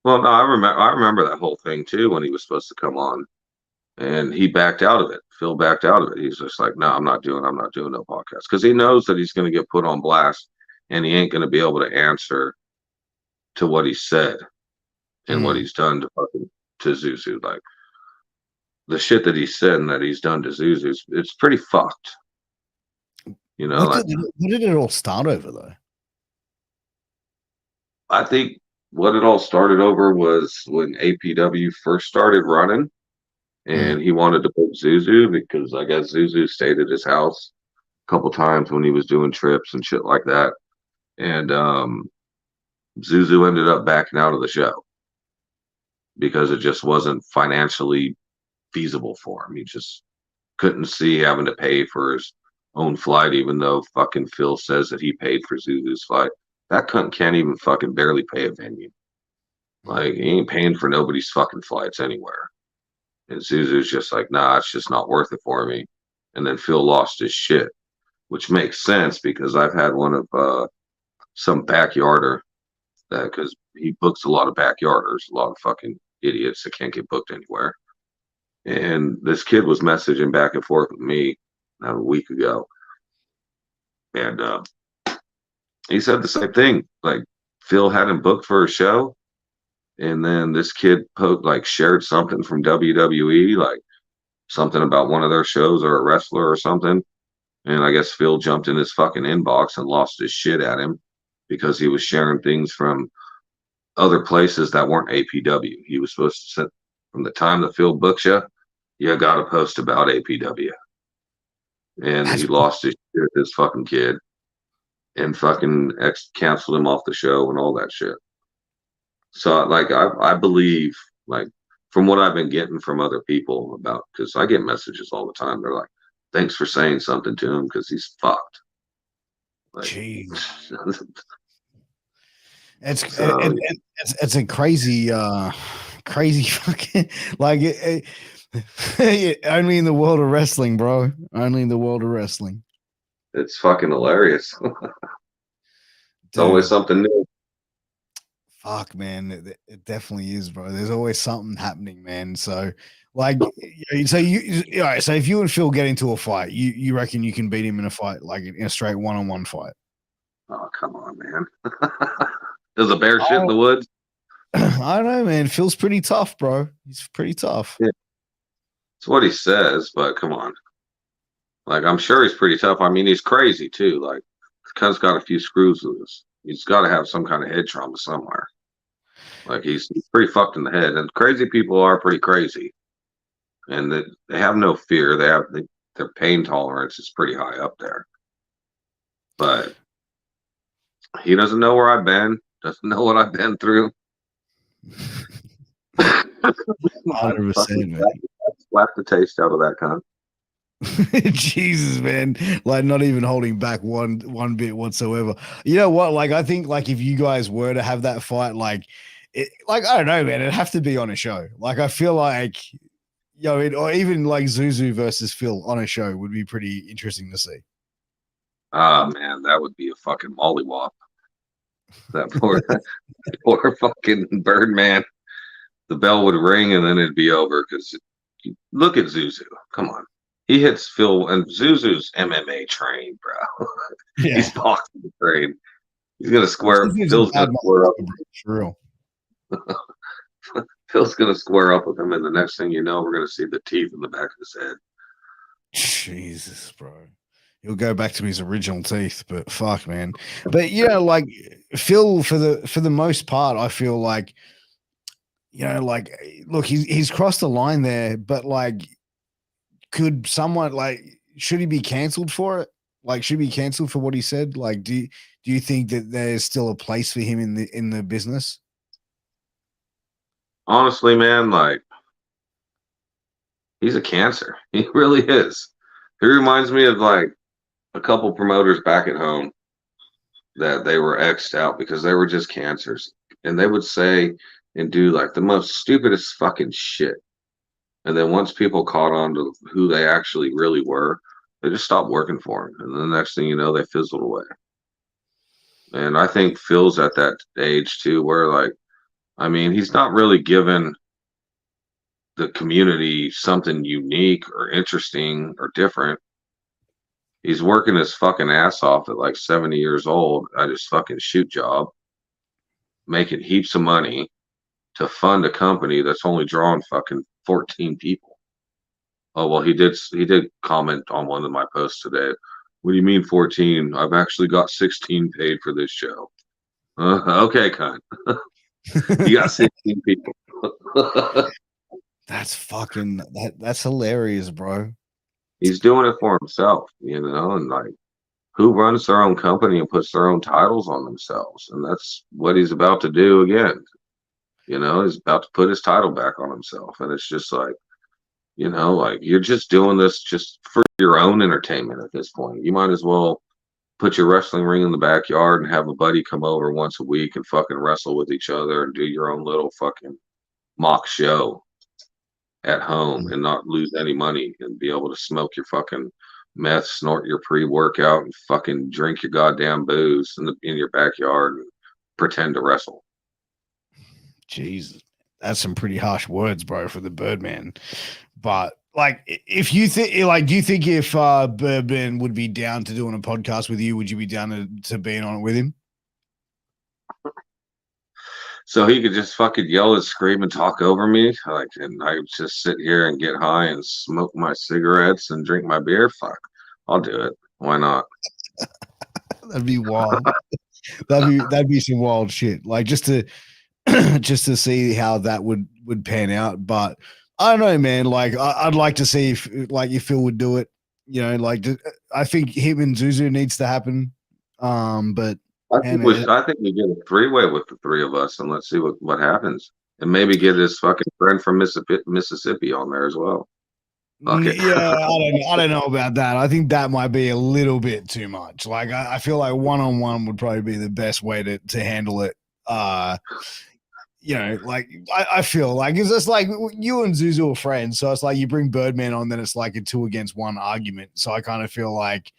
Well, no, I remember that whole thing too when he was supposed to come on, and he backed out of it. Phil backed out of it. He's just like, no, I'm not doing no podcast because he knows that he's going to get put on blast, and he ain't going to be able to answer to what he said and what Mm. he's done to Zuzu. Like the shit that he said and that he's done to Zuzu, it's pretty fucked. You know, like What did it all start over though? I think what it all started over was when APW first started running Mm. and he wanted to put Zuzu because I guess Zuzu stayed at his house a couple times when he was doing trips and shit like that. And Zuzu ended up backing out of the show because it just wasn't financially feasible for him. He just couldn't see having to pay for his own flight, even though fucking Phil says that he paid for Zuzu's flight. That cunt can't even fucking barely pay a venue. Like, he ain't paying for nobody's fucking flights anywhere. And Zuzu's just like, nah, it's just not worth it for me. And then Phil lost his shit, which makes sense because I've had one of some backyarder that, because he books a lot of backyarders, a lot of fucking idiots that can't get booked anywhere. And this kid was messaging back and forth with me a week ago. And he said the same thing. Like, Phil had him booked for a show. And then this kid shared something from WWE, like something about one of their shows or a wrestler or something. And I guess Phil jumped in his fucking inbox and lost his shit at him because he was sharing things from other places that weren't APW. He was supposed to send, from the time that Phil books you, you got to post about APW. And he lost his shit, this fucking kid, and fucking canceled him off the show and all that shit. So, like, I believe, like, from what I've been getting from other people about, because I get messages all the time. They're like, thanks for saying something to him because he's fucked. Like, Jeez. so, It's a crazy fucking like only in the world of wrestling, bro. Only in the world of wrestling. it's fucking hilarious. It's always something new. Fuck, man, it definitely is, bro. There's always something happening, man. So, like, so all right. So if you and Phil get into a fight, you reckon you can beat him in a fight, like in a straight one-on-one fight? Oh, come on, man. Does a bear shit in the woods? I don't know, man. Phil's pretty tough, bro. He's pretty tough. Yeah. It's what he says, but come on. Like, I'm sure he's pretty tough. I mean, he's crazy too. Like, the cunt's got a few screws loose. He's got to have some kind of head trauma somewhere. Like, he's pretty fucked in the head. And crazy people are pretty crazy, and they have no fear. Their pain tolerance is pretty high up there. But he doesn't know where I've been. Doesn't know what I've been through. 100%, man. Slap the taste out of that cunt. Jesus, man, like not even holding back one bit whatsoever. You know what? Like, I think, like, if you guys were to have that fight, like, like, I don't know, man, it'd have to be on a show. Like, I feel like, or even like Zuzu versus Phil on a show would be pretty interesting to see. Ah, man, that would be a fucking mollywop. That poor fucking Birdman. The bell would ring and then it'd be over because look at Zuzu. Come on. He hits Phil, and Zuzu's MMA trained, bro. Yeah. He's boxing trained. He's gonna square. Phil's gonna square up. For real. Phil's gonna square up with him, and the next thing you know, we're gonna see the teeth in the back of his head. Jesus, bro. He'll go back to his original teeth, but fuck, man. But yeah, like Phil, for the most part, I feel like, like, look, he's crossed the line there, but like, could someone, like, should he be canceled for it? Like, should he be canceled for what he said? Like, do you think that there's still a place for him in the business? Honestly, man, like, he's a cancer. He really is. He reminds me of like a couple promoters back at home that they were X'd out because they were just cancers, and they would say and do like the most stupidest fucking shit. And then once people caught on to who they actually really were, they just stopped working for him. And the next thing you know, they fizzled away. And I think Phil's at that age too, where, like, I mean, he's not really given the community something unique or interesting or different. He's working his fucking ass off at like 70 years old at his fucking shoot job, making heaps of money to fund a company that's only drawing fucking 14 people. Oh, well, he did comment on one of my posts today. What do you mean 14? I've actually got 16 paid for this show. Okay, cunt. You got 16 people. That's hilarious, bro. He's doing it for himself, and like, who runs their own company and puts their own titles on themselves? And that's what he's about to do again. He's about to put his title back on himself. And it's just like, like, you're just doing this just for your own entertainment at this point. You might as well put your wrestling ring in the backyard and have a buddy come over once a week and fucking wrestle with each other and do your own little fucking mock show at home and not lose any money and be able to smoke your fucking meth, snort your pre-workout, and fucking drink your goddamn booze in your backyard and pretend to wrestle. Jesus, that's some pretty harsh words, bro, for the Birdman. But like, if you think, like, do you think if Birdman would be down to doing a podcast with you, would you be down to being on it with him? So he could just fucking yell and scream and talk over me, like, and I would just sit here and get high and smoke my cigarettes and drink my beer. Fuck, I'll do it. Why not? That'd be wild. that'd be some wild shit. Like just to just to see how that would pan out. But I don't know, man. Like I'd like to see if Phil would do it. You know, like I think him and Zuzu needs to happen. But I think we get a three-way with the three of us, and let's see what happens, and maybe get his fucking friend from Mississippi on there as well. Okay. Yeah, I don't know about that. I think that might be a little bit too much. Like I feel like one-on-one would probably be the best way to handle it. You know, like I feel like it's just like you and Zuzu are friends, so it's like you bring Birdman on, then it's like a 2-against-1 argument. So I kind of feel like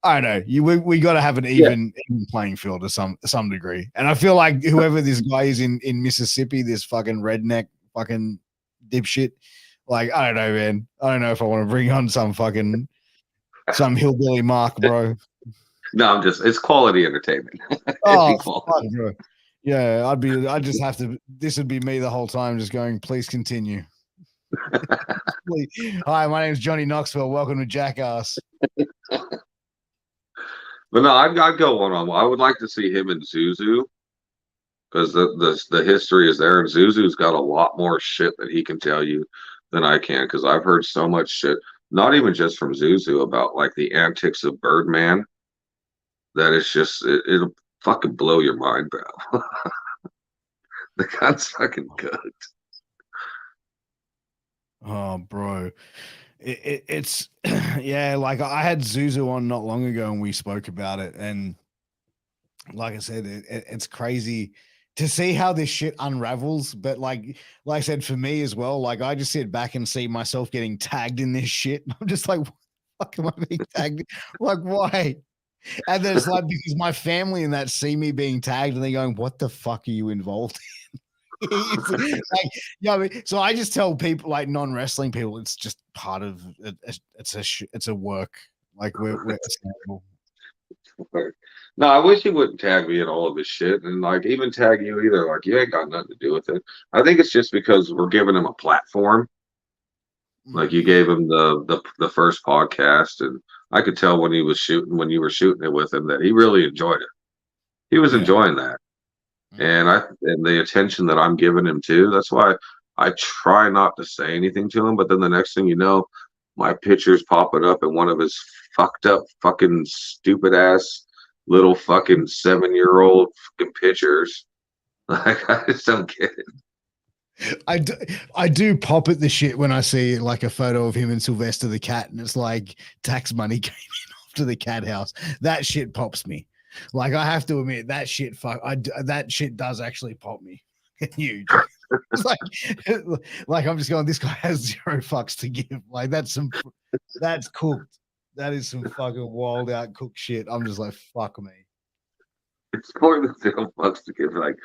I don't know. We got to have an even playing field to some degree, and I feel like whoever this guy is in Mississippi, this fucking redneck fucking dipshit, like I don't know, man. I don't know if I want to bring on some hillbilly Mark, bro. No, it's quality entertainment. Oh, fuck, bro. Yeah, I just have to. This would be me the whole time, just going. Please continue. Hi, my name is Johnny Knoxville. Welcome to Jackass. But no, I'd go one-on-one. I would like to see him and Zuzu because the history is there, and Zuzu's got a lot more shit that he can tell you than I can because I've heard so much shit, not even just from Zuzu about like the antics of Birdman, that it's just it'll fucking blow your mind, bro. The guy's fucking good. Oh, bro. It's yeah, like I had Zuzu on not long ago and we spoke about it, and like I said, it's crazy to see how this shit unravels. But like I said, for me as well, like I just sit back and see myself getting tagged in this shit. I'm just like, what the fuck am I being tagged? Like, why? And then it's like because my family and that see me being tagged and they're going, what the fuck are you involved in? Like, yeah, so I just tell people, like non-wrestling people, it's just part of it. It's a work. Like we're No, I wish he wouldn't tag me in all of his shit, and like even tag you either. Like you ain't got nothing to do with it. I think it's just because we're giving him a platform. Like you gave him the first podcast, and I could tell when you were shooting it with him that he really enjoyed it. He was enjoying that. And the attention that I'm giving him too. That's why I try not to say anything to him. But then the next thing you know, my picture's popping up in one of his fucked up, fucking stupid ass little fucking 7-year-old fucking pictures. Like I just don't get it. I do pop at the shit when I see like a photo of him and Sylvester the cat, and it's like tax money came in after the cat house. That shit pops me. Like I have to admit that shit that shit does actually pop me. Huge. It's like I'm just going, this guy has 0 fucks to give. Like that's cooked. That is some fucking wild out cooked shit. I'm just like, fuck me. It's more than 0 fucks to give. Like,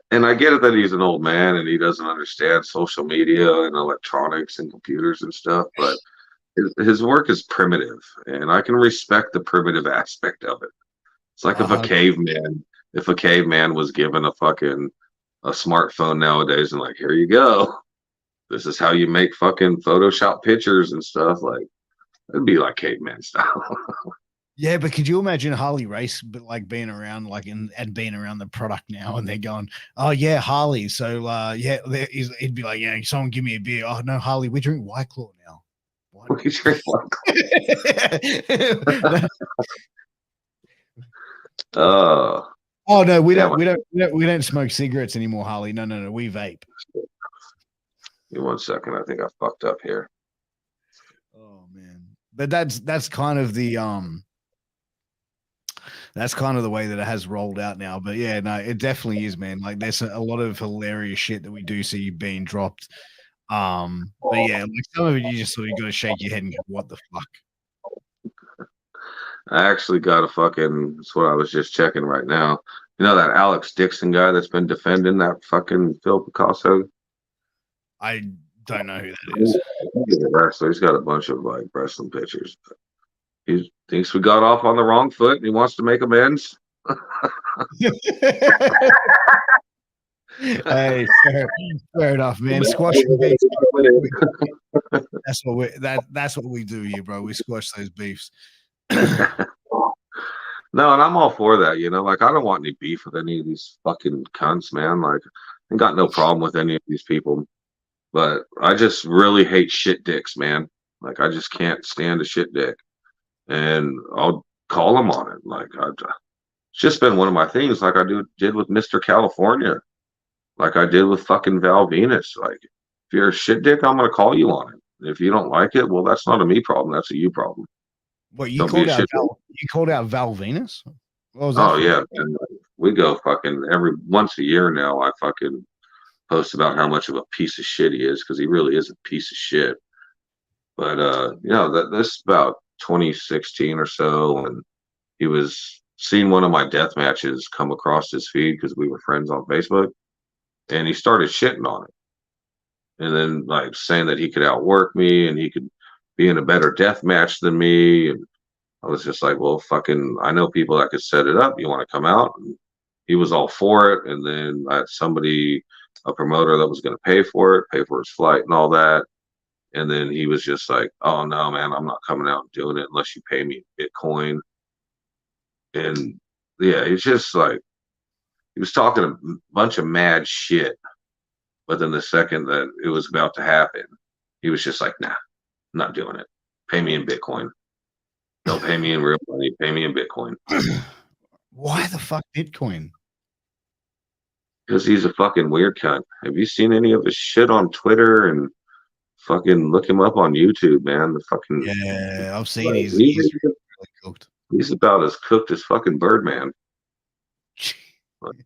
and I get it that he's an old man and he doesn't understand social media and electronics and computers and stuff, but his work is primitive, and I can respect the primitive aspect of it. It's like if a caveman was given a smartphone nowadays and like, here you go. This is how you make fucking Photoshop pictures and stuff. Like it'd be like caveman style. Yeah, but could you imagine Harley Race, but like being around, like and being around the product now, and they're going, "Oh yeah, Harley." So yeah, he'd be like, "Yeah, someone give me a beer." Oh no, Harley, we drink White Claw now. We drink White Claw. Oh no, we don't smoke cigarettes anymore, Harley. No, we vape. Give me 1 second. I think I fucked up here. Oh man, but that's kind of the That's kind of the way that it has rolled out now. But yeah, no, it definitely is, man. Like there's a lot of hilarious shit that we do see being dropped. But yeah, like some of it you just sort of got to shake your head and go, what the fuck? I actually got a fucking. That's what I was just checking right now. You know that Alex Dixon guy that's been defending that fucking Phil Picasso? I don't know who that is. He's a wrestler. He's got a bunch of like wrestling pictures. He thinks we got off on the wrong foot and he wants to make amends. Hey, fair enough, man. Squashing beefs. That's what we do here, bro. We squash those beefs. No, and I'm all for that, you know. Like I don't want any beef with any of these fucking cunts, man. Like I got no problem with any of these people. But I just really hate shit dicks, man. Like I just can't stand a shit dick. And I'll call them on it. It's just been one of my things, like did with Mr. California, like I did with fucking Val Venus. Like, if you're a shit dick, I'm gonna call you on it. If you don't like it, well, that's not a me problem. That's a you problem. What you Don't called be a out? shit dick. You called out Val Venus? What was that? Oh yeah, and we go fucking every once a year now. I fucking post about how much of a piece of shit he is because he really is a piece of shit. But you know this is about 2016 or so, and he was seeing one of my death matches come across his feed because we were friends on Facebook, and he started shitting on it, and then like saying that he could outwork me and he could be in a better death match than me. And I was just like, well, fucking, I know people that could set it up. You want to come out? And he was all for it. And then I had somebody, a promoter that was going to pay for it, pay for his flight and all that. And then he was just like, oh no, man, I'm not coming out and doing it unless you pay me Bitcoin. And yeah, he's just like, he was talking a bunch of mad shit. But then the second that it was about to happen, he was just like, nah, I'm not doing it. Pay me in Bitcoin. Don't pay me in real money. Pay me in Bitcoin. Why the fuck Bitcoin? Because he's a fucking weird cunt. Have you seen any of his shit on Twitter? And fucking look him up on YouTube, man. The fucking Yeah, I've seen he's he's really cooked. he's about as cooked as fucking Birdman. Fucking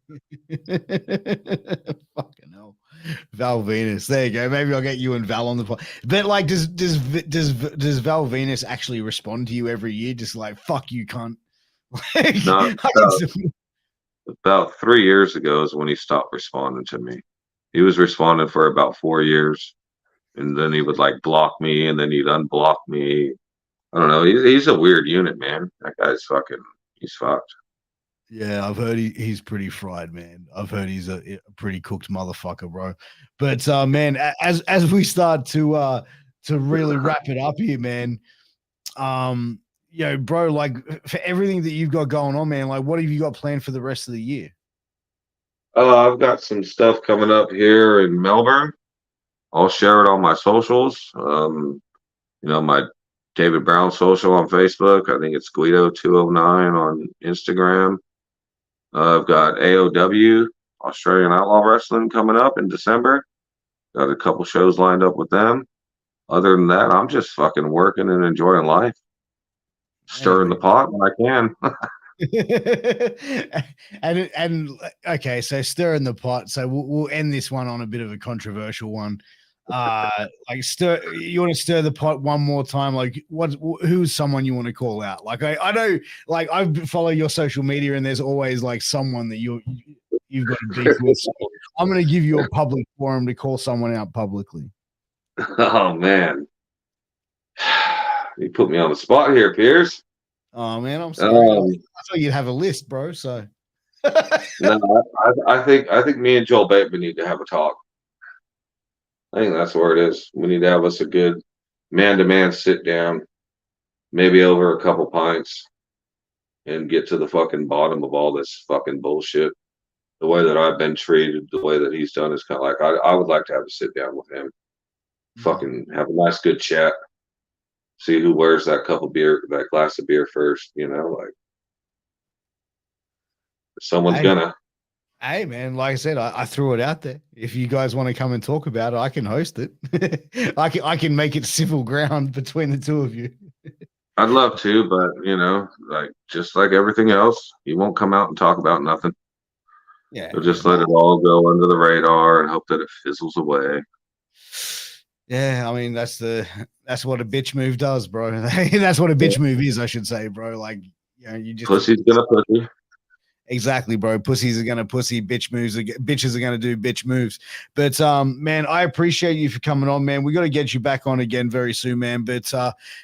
hell. Val Venus. There you go. Maybe I'll get you and Val on the pod. But like, does Val Venus actually respond to you every year? Just like, fuck you, cunt. Like, No, about 3 years ago is when he stopped responding to me. He was responding for about 4 years, and then he would like block me, and then he'd unblock me. I don't know. He's a weird unit, man. That guy's fucking. He's fucked. Yeah, I've heard he's pretty fried, man. I've heard he's a pretty cooked motherfucker, bro. But man, as we start to really wrap it up here, man. Bro, like for everything that you've got going on, man, like what have you got planned for the rest of the year? I've got some stuff coming up here in Melbourne. I'll share it on my socials. My David Brown social on Facebook. I think it's Gweedo 209 on Instagram. I've got AOW, Australian Outlaw Wrestling, coming up in December. Got a couple shows lined up with them. Other than that, I'm just fucking working and enjoying life. Stirring the pot when I can. and okay, so stirring the pot. So we'll end this one on a bit of a controversial one. You want to stir the pot one more time? Like, who's someone you want to call out? Like, I know, like, I follow your social media, and there's always like someone that you've got to beef with. So I'm going to give you a public forum to call someone out publicly. Oh man, you put me on the spot here, Piers. Oh man, I'm sorry. I thought you'd have a list, bro. So no, I think me and Joel Bateman need to have a talk. I think that's where it is. We need to have us a good man-to-man sit down, maybe over a couple pints, and get to the fucking bottom of all this fucking bullshit. The way that I've been treated, the way that he's done is kind of like, I would like to have a sit down with him. Fucking have a nice good chat. See who wears that glass of beer first, like someone's gonna. Hey man, like I said, I threw it out there. If you guys want to come and talk about it, I can host it. I can make it civil ground between the two of you. I'd love to, but like just like everything else, he won't come out and talk about nothing. Yeah, He'll yeah, just let it all go under the radar and hope that it fizzles away. yeah. I mean, that's what a bitch move does, bro. That's what a bitch move is, I should say, bro. Like, you just Pussy's gonna pussy. exactly, bro. Pussies are gonna pussy. Bitches are gonna do bitch moves. But man, I appreciate you for coming on, man. We got to get you back on again very soon, man. But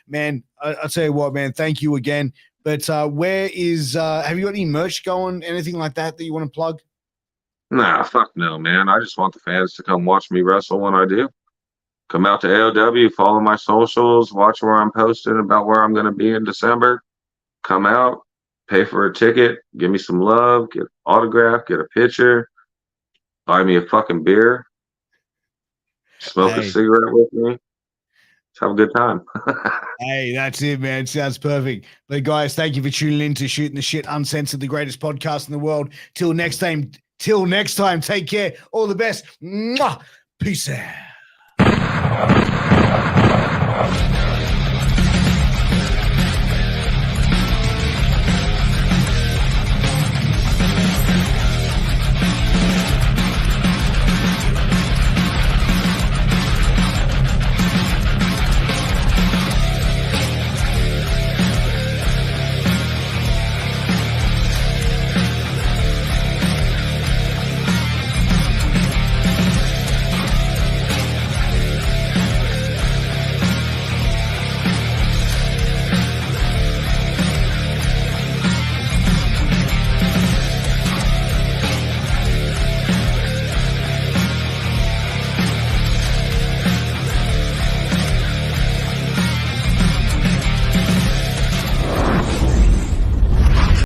man, I'll tell you what, man. Thank you again. But where is? Have you got any merch going? Anything like that you want to plug? Nah, fuck no, man. I just want the fans to come watch me wrestle when I do. Come out to AOW, follow my socials, watch where I'm posting about where I'm gonna be in December. Come out, pay for a ticket, give me some love, get an autograph, get a picture, buy me a fucking beer, smoke a Hey, cigarette with me. Let's have a good time. hey, that's it, man. Sounds perfect. But guys, thank you for tuning in to Shooting the Shit Uncensored, the greatest podcast in the world. Till next time, take care. All the best. Mwah. Peace out.